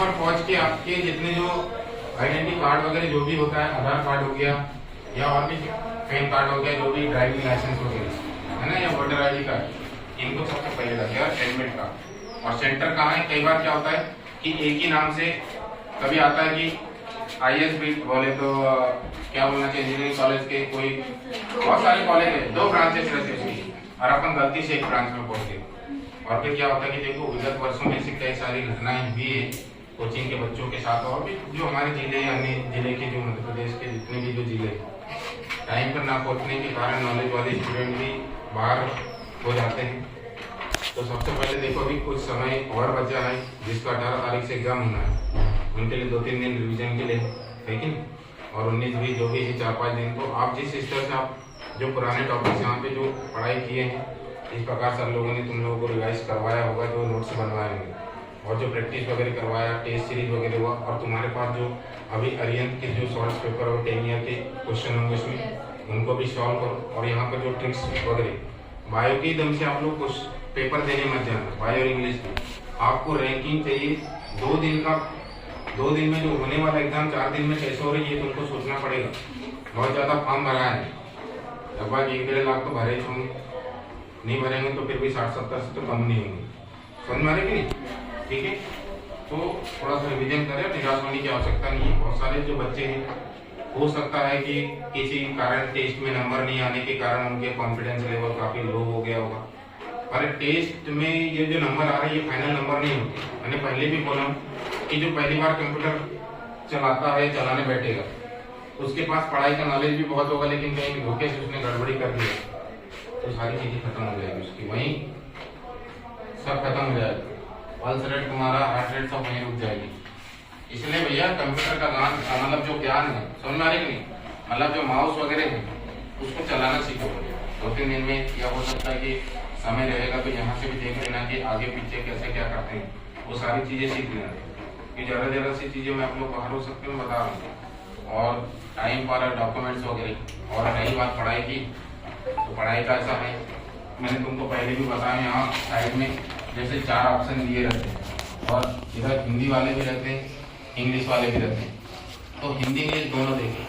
पर पहुंच के आपके जितने जो आइडेंटिटी कार्ड वगैरह जो भी होता है, आधार कार्ड हो गया या और भी पैन कार्ड हो गया, जो भी ड्राइविंग लाइसेंस वगैरह है ना, या वोटर आई डी कार्ड, इनको सबसे पहले रखेगा एडमिट कार्ड। और सेंटर कहाँ है? कई बार क्या होता है कि एक ही नाम से कभी आता है कि IS भी बोले तो क्या बोलना चाहिए, इंजीनियरिंग कॉलेज के कोई बहुत सारे कॉलेज है, 2 ब्रांचेस रहते हैं उसकी, और अपन गलती से एक ब्रांच में पहुंचते। और फिर क्या होता है कि देखो विगत वर्षों में से कई सारी घटनाएं हुई है कोचिंग के बच्चों के साथ, और भी जो हमारे जिले अन्य जिले के जो मध्य प्रदेश के जितने भी जो जिले टाइम पर ना पहुंचने के कारण नॉलेज वाले स्टूडेंट भी बाहर हो जाते हैं। तो सबसे पहले देखो अभी कुछ समय और बचा है, जिसका 18 तारीख से एग्जाम होना है, उनके लिए 2-3 दिन रिवीजन के लिए, लेकिन और 19 भी जो भी है 4-5 दिन। तो आप जिस स्तर से आप जो पुराने टॉपिक्स यहाँ पे जो पढ़ाई किए हैं, इस प्रकार सर लोगों ने तुम लोगों को रिवाइज करवाया होगा, जो नोट्स बनवाए होंगे और जो प्रैक्टिस वगैरह करवाया, टेस्ट सीरीज वगैरह हुआ, और तुम्हारे पास जो अभी अरियंत के जो शॉर्ट्स पेपर और 10 ईयर के क्वेश्चन होंगे उसमें उनको भी सॉल्व करो। और यहाँ पर जो ट्रिक्स वगैरह बायो के दम से आप लोग कुछ पेपर देने मत जाना, बायो और इंग्लिश की आपको रैंकिंग चाहिए। 2 दिन में जो होने वाला एग्जाम 4 दिन में कैसे हो रही है तुमको सोचना पड़ेगा। बहुत ज़्यादा फॉर्म भरा है, लगभग 1-1.5 लाख तो भरे होंगे, नहीं भरेंगे तो फिर भी 60-70 से तो कम नहीं होंगे, समझ में आ रही कि नहीं? ठीक है, तो थोड़ा सा रिविजन करें, निराश होने की आवश्यकता नहीं है। बहुत सारे जो बच्चे हैं हो सकता है कि किसी कारण टेस्ट में नंबर नहीं आने के कारण उनके कॉन्फिडेंस लेवल काफी लो हो गया होगा, पर टेस्ट में ये जो नंबर आ रहे हैं ये फाइनल नंबर नहीं होते। मैंने पहले भी बोला कि जो पहली बार कंप्यूटर चलाता है, चलाने बैठेगा, उसके पास पढ़ाई का नॉलेज भी बहुत होगा, लेकिन कहीं धोखे से उसने गड़बड़ी कर दिया तो सारी चीजें खत्म हो जाएगी उसकी, वहीं सब खत्म हो जाएगा, पल्स रेट तुम्हारा, हार्ट रेट सब वहीं रुक जाएगी। इसलिए भैया कंप्यूटर का मतलब जो ज्ञान है, समझ में आ रही कि नहीं, मतलब जो माउस वगैरह है उसको चलाना सीखो 2-3 दिन में, या हो सकता है कि समय रहेगा तो यहाँ से भी देख लेना कि आगे पीछे कैसे क्या करते हैं, वो सारी चीजें सीख लेना। कि ज़रा सी चीज़ें में आप लोग बाहर हो सकते हैं, बता रहा हूँ। और टाइम पर डॉक्यूमेंट्स वगैरह, और रही बात पढ़ाई की, तो पढ़ाई का ऐसा है, मैंने तुमको पहले भी बताया, यहाँ साइड में जैसे 4 ऑप्शन दिए रहते हैं, और इधर हिंदी वाले भी रहते हैं, इंग्लिश वाले भी रहते हैं। तो हिंदी इंग्लिश दोनों देखें,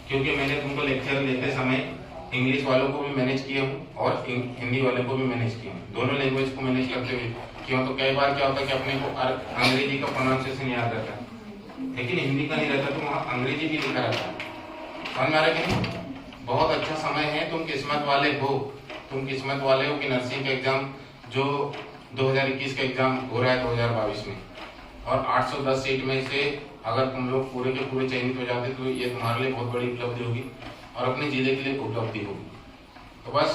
क्योंकि मैंने तुमको लेक्चर देते समय इंग्लिश वालों को भी मैनेज किया हूँ और हिंदी वालों को भी मैनेज किया हूँ, दोनों लैंग्वेज को मैनेज करते हुए। क्यों? तो कई बार क्या होता है कि अपने को अंग्रेजी का प्रोनाउंसिएशन याद रहता है, लेकिन हिंदी का नहीं रहता, तो वहाँ अंग्रेजी भी लिखा रहता है, समझ में आ रहा है कि नहीं? बहुत अच्छा समय है, तुम किस्मत वाले हो, तुम किस्मत वाले हो कि नर्सिंग का एग्जाम जो 2021 का एग्जाम हो रहा है 2022 में, और 810 सीट में से अगर तुम लोग पूरे के पूरे चयनित हो जाते तो ये तुम्हारे लिए बहुत बड़ी उपलब्धि होगी और अपने जिले के लिए उपलब्धि होगी। तो बस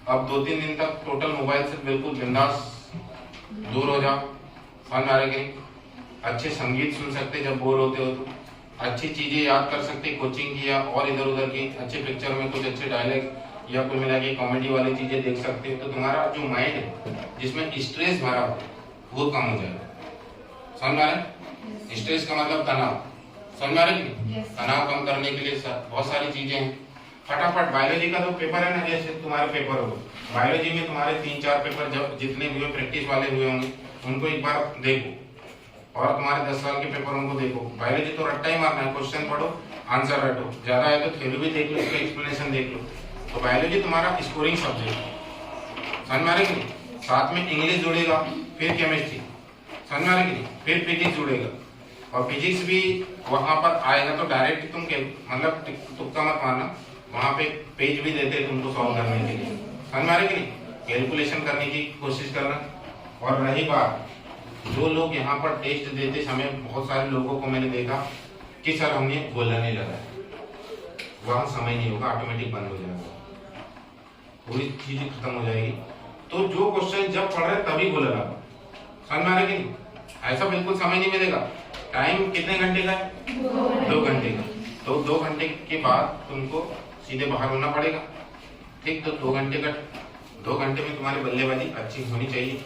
अब 2-3 दिन तक टोटल मोबाइल से बिल्कुल बिंदास दूर हो जाओ, समझ में आ रहा है कि अच्छे संगीत सुन सकते जब बोर होते हो, तो अच्छी चीजें याद कर सकते कोचिंग की या और इधर उधर की, अच्छे पिक्चर में कुछ अच्छे डायलॉग या कुल मिला के कॉमेडी वाली चीजें देख सकते हो, तो तुम्हारा जो माइंड है जिसमें स्ट्रेस भरा हो वो कम हो जाएगा। समझ में आ रहा है? स्ट्रेस का मतलब तनाव, समझ में आ रही है? तनाव कम करने के लिए बहुत सारी चीजें हैं। फटाफट बायोलॉजी का तो पेपर है ना, जैसे तुम्हारे पेपर हो, बायोलॉजी में तुम्हारे 3-4 पेपर जब जितने भी प्रैक्टिस वाले हुए होंगे उनको एक बार देखो, और तुम्हारे 10 साल के पेपर उनको देखो। बायोलॉजी तो रट्टा ही मारना है, क्वेश्चन पढ़ो, आंसर रटो, ज्यादा है तो थ्योरी भी देख लो, इसका एक्सप्लेनेशन देख लो। तो बायोलॉजी तुम्हारा स्कोरिंग सब्जेक्ट, समझ में आ रही है? साथ में इंग्लिश जुड़ेगा, फिर केमिस्ट्री, समझ में आ रही है? फिर फिजिक्स जुड़ेगा, और फिजिक्स भी वहां पर आएगा तो डायरेक्ट तुम मतलब तुक्का मत मारना, वहां पे पेज भी देते हैं तुमको सॉल्व करने के लिए, समझ में आ रही है? कैलकुलेशन करने की कोशिश करना। और रही बात, जो लोग यहाँ पर टेस्ट देते समय बहुत सारे लोगों को मैंने देखा कि सर हमें बोलना नहीं लगा, वहां समय नहीं होगा, ऑटोमेटिक बंद हो जाएगा, पूरी चीज खत्म हो जाएगी। तो जो क्वेश्चन जब पढ़ रहे तभी बोलना, समझ में आ रही है? ऐसा बिल्कुल समय नहीं मिलेगा। टाइम कितने घंटे का है? 2 घंटे का। तो 2 घंटे के बाद तुमको सीधे बाहर होना पड़ेगा, ठीक? तो 2 घंटे में तुम्हारी बल्लेबाजी अच्छी होनी चाहिए,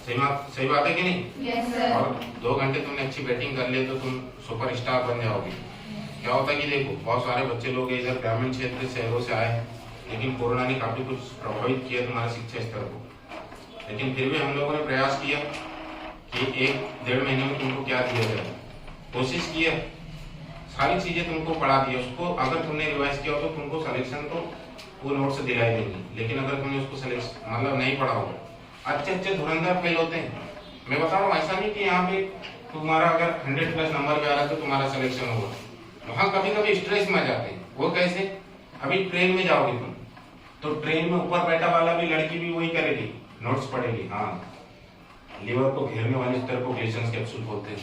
सही बात है कि नहीं? yes, sir. और 2 घंटे तुमने अच्छी बैटिंग कर ले तो तुम सुपर स्टार बन जाओगे। क्या होता है कि देखो बहुत सारे बच्चे लोग इधर ग्रामीण क्षेत्र शहरों से आए हैं, लेकिन कोरोना ने काफी कुछ प्रभावित किया तुम्हारे शिक्षा स्तर को, लेकिन फिर भी हम लोगों ने प्रयास किया कि 1-1.5 महीने में तुमको क्या दिया जाए, कोशिश किया, सारी चीजें तुमको पढ़ा दी, उसको अगर तुमने रिवाइज किया हो तो तुमको सिलेक्शन तो वो नोट से दिलाई देंगे। लेकिन अगर तुमने उसको सिलेक्शन मतलब नहीं पढ़ा होगा, अच्छे अच्छे धुरंधर फेल होते हैं। मैं बता रहा हूँ, ऐसा नहीं कि यहाँ पे तुम्हारा अगर 100+ नंबर पे आ रहा है तो तुम्हारा सिलेक्शन होगा। वहाँ कभी कभी स्ट्रेस में आ जाते हैं। वो कैसे? अभी ट्रेन में जाओगे तुम, तो ट्रेन में ऊपर बैठा वाला भी लड़की भी वही करेगी, नोट्स पढ़ेगी। हाँ, लीवर को घेरने वाले स्तर को ग्लेशियस कैप्सूल बोलते हैं,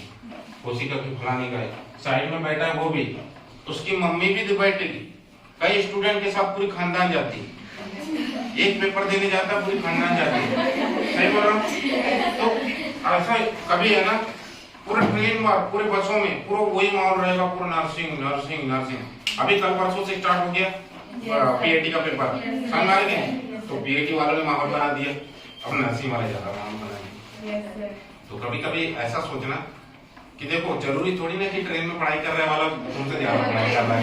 कोशिका की फलाने का है। साइड में बैठा है वो भी, उसकी मम्मी भी बैठेगी। कई स्टूडेंट के साथ पूरी खानदान जाती है, एक पेपर देने जाता है पूरी खानदान जाती है। सही बोल रहा हूँ? तो ऐसा कभी है ना, पूरा ट्रेन में पूरे बसों में पूरा वही माहौल रहेगा, पूरा नर्सिंग नर्सिंग नर्सिंग। अभी कल परसों से स्टार्ट हो गया पीएटी का पेपर, समझ आ गए? तो पीएटी वालों ने माहौल बना दिया, अब नर्सिंग वाले ज्यादा माहौल बनाएंगे। तो कभी कभी ऐसा सोचना कि देखो, जरूरी थोड़ी ना कि ट्रेन में पढ़ाई कर रहे वाला तुमसे ज्यादा पढ़ाई कर रहा है।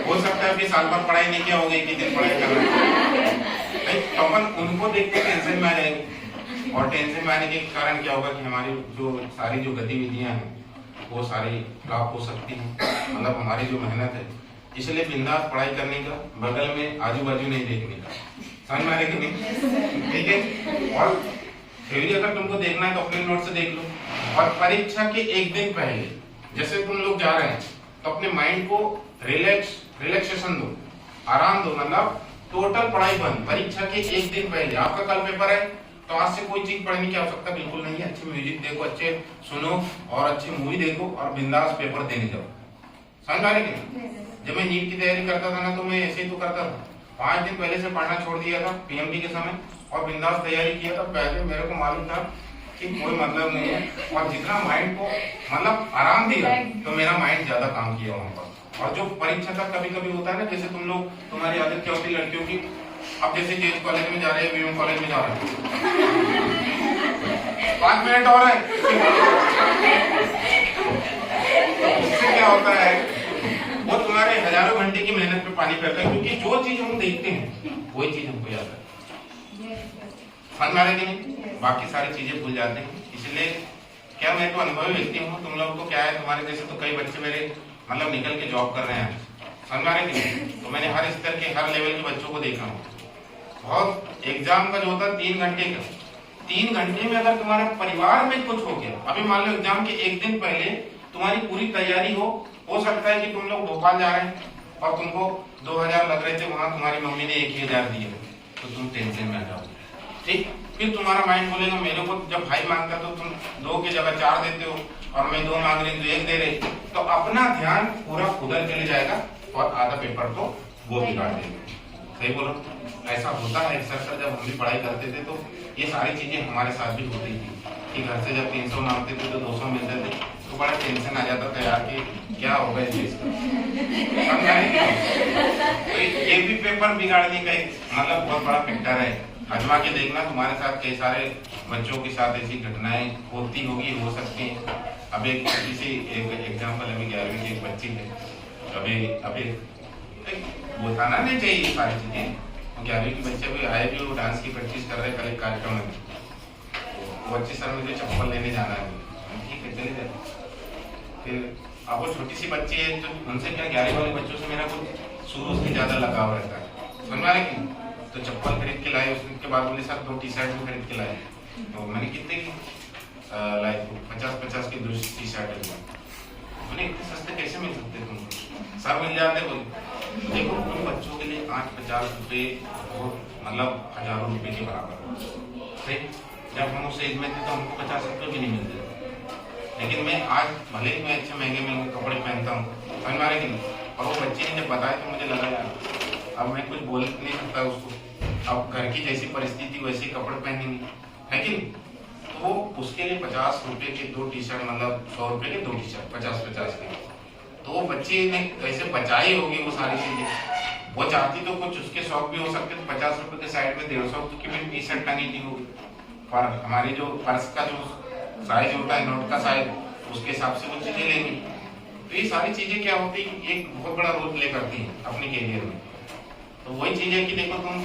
हो सकता है कि साल भर पढ़ाई नहीं किया होगा, एक ही दिन पढ़ाई कर रहा है। तो अपन उनको देख के टेंशन में आ जाएंगे, और टेंशन में आने के कारण क्या होगा कि हमारी जो सारी जो गतिविधियां हैं वो सारी फ्लॉप हो सकती हैं, मतलब हमारी जो मेहनत है। इसलिए बिंदास पढ़ाई करने का, बगल में आजू बाजू नहीं देखने का। समझ में आ रही कि नहीं? ठीक है। और थ्योरी अगर तुमको देखना है तो अपने नोट से देख लो, और परीक्षा के एक दिन पहले जैसे तुम लोग जा रहे हैं तो अपने माइंड को रिलैक्सेशन दो, आराम दो, मतलब टोटल पढ़ाई बंद। परीक्षा के एक दिन पहले, आपका कल पेपर है तो आज से कोई चीज पढ़ने की आवश्यकता बिल्कुल नहीं है। अच्छे म्यूजिक देखो, अच्छे सुनो और अच्छी मूवी देखो और बिंदास पेपर देने जाओ। समझ आ रही है? जब मैं नीट की तैयारी करता था ना, तो मैं ऐसे ही तो करता था, 5 दिन पहले से पढ़ना छोड़ दिया था पीएमटी के समय, और बिंदास तैयारी किया था। पहले मेरे को मालूम था कि कोई मतलब नहीं है, और जितना माइंड को मतलब आराम दिया तो मेरा माइंड ज्यादा काम किया वहां पर। और जो परीक्षा का कभी कभी होता है ना, जैसे तुम लोग, तुम्हारी आदत क्या होती है लड़कियों की, अब जैसे जेएस कॉलेज में जा रहे हैं, वीएम कॉलेज में जा रहे हैं, 5 मिनट और है, उससे क्या होता है, वो तुम्हारे हजारों घंटे की मेहनत पे पानी फेरता है। क्योंकि जो चीज हम देखते हैं वही चीज हमको याद है। समझ में आ रही नहीं? बाकी सारी चीजें भूल जाते हैं। इसलिए क्या, मैं तो अनुभवी व्यक्ति हूँ, तुम लोगों को क्या है, तुम्हारे जैसे तो कई बच्चे मेरे मतलब निकल के जॉब कर रहे हैं। समझ में आ रही नहीं? तो मैंने हर स्तर के, हर लेवल के बच्चों को देखा हूँ। बहुत एग्जाम का जो होता है 3 घंटे का, 3 घंटे में अगर तुम्हारे परिवार में कुछ हो गया, अभी मान लो एग्जाम के एक दिन पहले तुम्हारी पूरी तैयारी हो सकता है कि तुम लोग भोपाल जा रहे हैं और तुमको 2000 लग रहे थे, वहां तुम्हारी मम्मी ने 1000 दिए, तो तुम टेंशन में आ जाओगे। ठीक, फिर तुम्हारा माइंड बोलेगा, मेरे को जब भाई मांगता तो तुम 2 की जगह 4 देते हो, और मैं 2 मांग रही तो 1 दे रहे, तो अपना ध्यान पूरा उधर चले जाएगा और आधा पेपर तो वो बिगाड़ देंगे। सही बोलो? ऐसा होता है अक्सर, जब हम भी पढ़ाई करते थे तो ये सारी चीजें हमारे साथ भी होती थी कि घर से जब 300 मांगते थे तो 200 मिलते थे, तो बड़ा टेंशन आ जाता था यार कि क्या होगा इस चीज का। तो ये भी पेपर बिगाड़ने का एक मतलब बहुत बड़ा फैक्टर है। आजमा के देखना, तुम्हारे साथ कई सारे बच्चों के साथ ऐसी घटनाएं होती होगी, हो सकती हैं। अब एक किसी एक एग्जाम्पल, अभी 11वीं की एक बच्ची है, अभी बताना नहीं चाहिए ये सारी चीजें। 11वीं की बच्चे भी आए भी, वो डांस की प्रैक्टिस कर रहे कल एक कार्यक्रम में, वो बच्ची सर मुझे चप्पल लेने जाना है, ठीक है चले जाए। फिर अब वो छोटी सी बच्ची है, तो उनसे क्या, 11वीं वाले बच्चों से मेरा कुछ शुरू से ज्यादा लगाव रहता है, समझ में आ रही? तो चप्पल खरीद के लाए, उसके बाद बोले सर 2 टी-शर्ट भी खरीद के लाए। तो मैंने कितने की लाए? 50-50 की 2 टी-शर्ट। मैंने इतने सस्ते कैसे मिल सकते तुमको? सर मिल जाते। बोले देखो, उन बच्चों के लिए 8-50 रुपए मतलब हजारों रुपए के बराबर। सही, जब हम उस एज में थे तो हमको 50 रुपए भी नहीं मिलते। लेकिन मैं आज भले ही मैं अच्छे महंगे कपड़े पहनता हूँ, समझ में आ रही कि नहीं? और वो बच्चे ने जब बताया तो मुझे लगा यार, अब मैं कुछ बोल नहीं सकता उसको, अब घर की जैसी परिस्थिति वैसे कपड़े पहनेंगे, है कि नहीं? तो वो उसके लिए 50 रुपए के 2 टी-शर्ट, मतलब 100 रुपए के 2 टी-शर्ट, 50-50 के। तो वो बच्चे ने कैसे बचाई होगी वो सारी चीजें। वो चाहती तो कुछ उसके शौक भी हो सकते, तो 50 रुपए के साइड में 150 की भी टी-शर्ट टंगी थी होगी। पर हमारी जो पर्स का जो साइज होता है, नोट का साइज, उसके हिसाब से वो चीजें लेंगी। तो ये सारी चीजें क्या होती है, एक बहुत बड़ा रोल प्ले करती है अपने कैरियर में। तो वही चीज है कि देखो, तुम